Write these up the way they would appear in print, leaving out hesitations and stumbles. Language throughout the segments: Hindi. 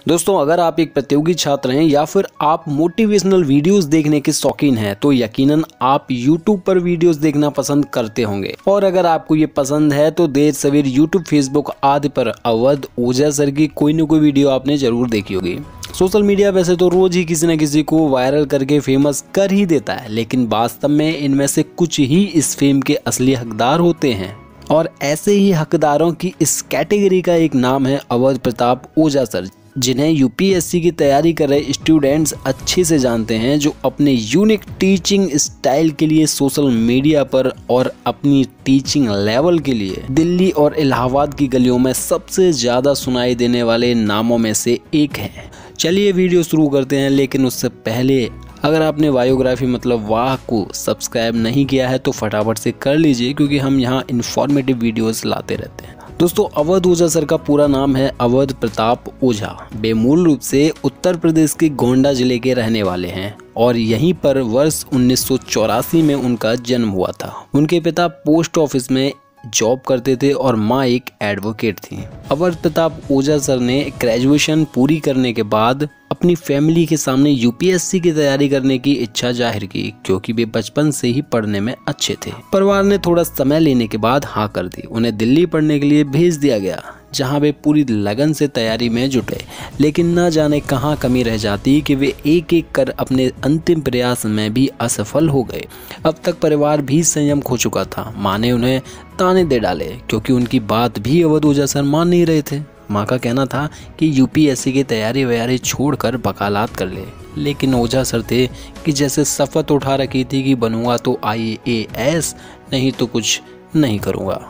दोस्तों, अगर आप एक प्रतियोगी छात्र हैं या फिर आप मोटिवेशनल वीडियोस देखने के शौकीन हैं तो यकीनन आप YouTube पर वीडियोस देखना पसंद करते होंगे। और अगर आपको ये पसंद है तो देर सवेर YouTube, Facebook आदि पर अवध ओझा सर की कोई न कोई वीडियो आपने जरूर देखी होगी। सोशल मीडिया वैसे तो रोज ही किसी न किसी को वायरल करके फेमस कर ही देता है, लेकिन वास्तव में इनमें से कुछ ही इस फेम के असली हकदार होते हैं। और ऐसे ही हकदारों की इस कैटेगरी का एक नाम है अवध प्रताप ओझा सर, जिन्हें यूपीएससी की तैयारी कर रहे स्टूडेंट्स अच्छे से जानते हैं, जो अपने यूनिक टीचिंग स्टाइल के लिए सोशल मीडिया पर और अपनी टीचिंग लेवल के लिए दिल्ली और इलाहाबाद की गलियों में सबसे ज्यादा सुनाई देने वाले नामों में से एक हैं। चलिए वीडियो शुरू करते हैं, लेकिन उससे पहले अगर आपने बायोग्राफी मतलब वाह को सब्सक्राइब नहीं किया है तो फटाफट से कर लीजिए, क्योंकि हम यहाँ इन्फॉर्मेटिव वीडियोस लाते रहते हैं। दोस्तों, अवध ओझा सर का पूरा नाम है अवध प्रताप ओझा। वे मूल रूप से उत्तर प्रदेश के गोंडा जिले के रहने वाले हैं और यहीं पर वर्ष 1984 में उनका जन्म हुआ था। उनके पिता पोस्ट ऑफिस में जॉब करते थे और माँ एक एडवोकेट थी। अवध प्रताप ओझा सर ने ग्रेजुएशन पूरी करने के बाद अपनी फैमिली के सामने यूपीएससी की तैयारी करने की इच्छा जाहिर की, क्योंकि वे बचपन से ही पढ़ने में अच्छे थे। परिवार ने थोड़ा समय लेने के बाद हाँ कर दी। उन्हें दिल्ली पढ़ने के लिए भेज दिया गया, जहां वे पूरी लगन से तैयारी में जुटे। लेकिन न जाने कहां कमी रह जाती कि वे एक एक कर अपने अंतिम प्रयास में भी असफल हो गए। अब तक परिवार भी संयम खो चुका था। माँ ने उन्हें ताने दे डाले, क्योंकि उनकी बात भी अवध ओझा सर मान नहीं रहे थे। माँ का कहना था कि यूपीएससी की तैयारी वैयारी छोड़कर वकालत कर ले, लेकिन ओझा सर थे कि जैसे शपथ उठा रखी थी कि बनूंगा तो IAS, नहीं तो कुछ नहीं करूँगा।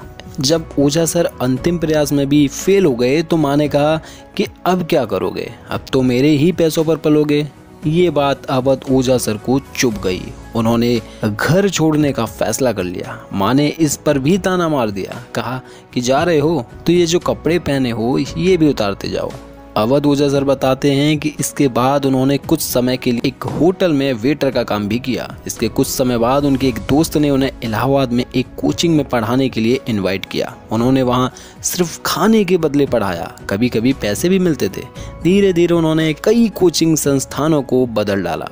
जब ओझा सर अंतिम प्रयास में भी फेल हो गए तो माँ ने कहा कि अब क्या करोगे, अब तो मेरे ही पैसों पर पलोगे। ये बात अवध ओझा सर को चुभ गई। उन्होंने घर छोड़ने का फैसला कर लिया। माँ ने इस पर भी ताना मार दिया, कहा कि जा रहे हो तो ये जो कपड़े पहने हो ये भी उतारते जाओ। अवध ओझा सर बताते हैं कि इसके बाद उन्होंने कुछ समय के लिए एक होटल में वेटर का काम भी किया। इसके कुछ समय बाद उनके एक दोस्त ने उन्हें इलाहाबाद में एक कोचिंग में पढ़ाने के लिए इनवाइट किया। उन्होंने वहां सिर्फ खाने के बदले पढ़ाया, कभी कभी पैसे भी मिलते थे। धीरे धीरे उन्होंने कई कोचिंग संस्थानों को बदल डाला।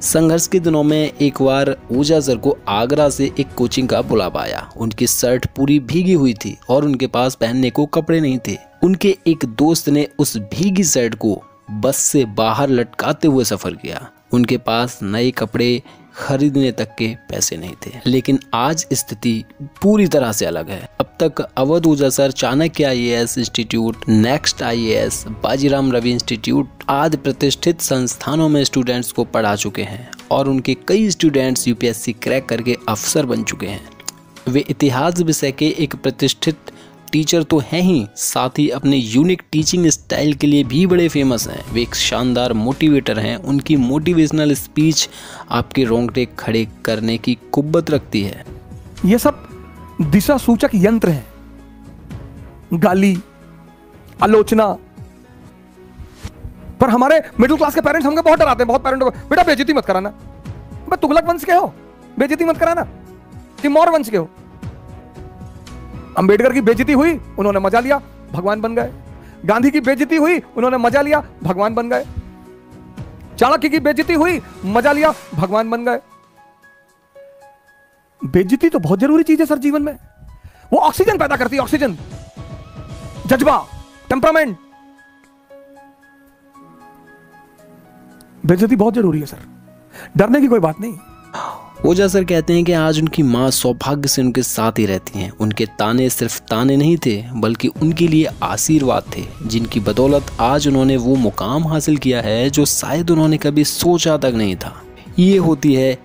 संघर्ष के दिनों में एक बार ओझा सर को आगरा से एक कोचिंग का बुलावा आया। उनकी शर्ट पूरी भीगी हुई थी और उनके पास पहनने को कपड़े नहीं थे। उनके एक दोस्त ने उस भीगी शर्ट को बस से बाहर लटकाते हुए सफर किया। उनके पास नए कपड़े खरीदने तक के पैसे नहीं थे। लेकिन आज स्थिति पूरी तरह से अलग है। अब तक Awadh Ojha sir Chanakya IAS institute, next IAS, Bajiram Ravi institute आदि प्रतिष्ठित संस्थानों में स्टूडेंट्स को पढ़ा चुके हैं और उनके कई स्टूडेंट्स यूपीएससी क्रैक करके अफसर बन चुके हैं। वे इतिहास विषय के एक प्रतिष्ठित टीचर तो हैं ही, साथ ही अपने यूनिक टीचिंग स्टाइल के लिए भी बड़े फेमस हैं। वे एक शानदार मोटिवेटर हैं। उनकी मोटिवेशनल स्पीच आपके रोंगटे खड़े करने की कुव्वत रखती है। ये सब दिशा सूचक यंत्र हैं। गाली, आलोचना पर हमारे मिडिल क्लास के पेरेंट्स हमको बहुत डराते हैं। बहुत पेरेंट्स को बेटा बेइज्जती मत कराना, तुगलक वंश के हो, बेइज्जती मत कराना, तिमोर वंश के हो। अंबेडकर की बेइज्जती हुई, उन्होंने मजा लिया, भगवान बन गए। गांधी की बेइज्जती हुई, उन्होंने मजा लिया, भगवान बन गए। चाणक्य की बेइज्जती हुई, मजा लिया, भगवान बन गए। बेइज्जती तो बहुत जरूरी चीज है सर जीवन में। वो ऑक्सीजन पैदा करती है, ऑक्सीजन, जज्बा, टेम्परामेंट। बेइज्जती बहुत जरूरी है सर, डरने की कोई बात नहीं। ओझा सर कहते हैं कि आज उनकी माँ सौभाग्य से उनके साथ ही रहती हैं। उनके ताने सिर्फ ताने नहीं थे, बल्कि उनके लिए आशीर्वाद थे, जिनकी बदौलत आज उन्होंने वो मुकाम हासिल किया है जो शायद उन्होंने कभी सोचा तक नहीं था। ये होती है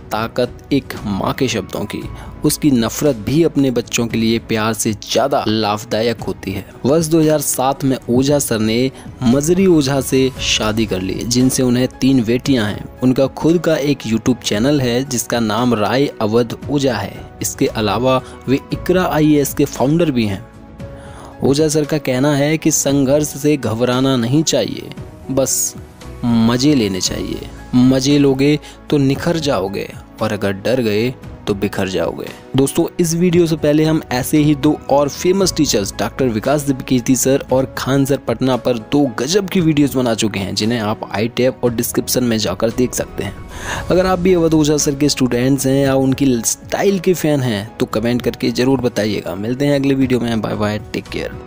ताकत एक माँ के शब्दों की। उसकी नफरत भी अपने बच्चों के लिए प्यार से ज्यादा लाभदायक होती है। वर्ष 2007 में ओझा सर ने मजरी ओझा से शादी कर ली, जिनसे उन्हें 3 बेटियां हैं। उनका खुद का एक यूट्यूब चैनल है जिसका नाम राय अवध ओझा है। इसके अलावा वे इकरा IAS के फाउंडर भी हैं। ओझा सर का कहना है कि संघर्ष से घबराना नहीं चाहिए, बस मजे लेने चाहिए। मजे लोगे तो निखर जाओगे, और अगर डर गए तो बिखर जाओगे। दोस्तों इस वीडियो से पहले हम ऐसे ही 2 और फेमस टीचर्स डॉक्टर विकास दिव्यकीर्ति सर और खान सर पटना पर 2 गजब की वीडियोस बना चुके हैं, जिन्हें आप आई टैब और डिस्क्रिप्शन में जाकर देख सकते हैं। अगर आप भी अवध ओझा सर के स्टूडेंट्स हैं या उनकी स्टाइल के फैन हैं तो कमेंट करके जरूर बताइएगा। मिलते हैं अगले वीडियो में। Bye bye, take care.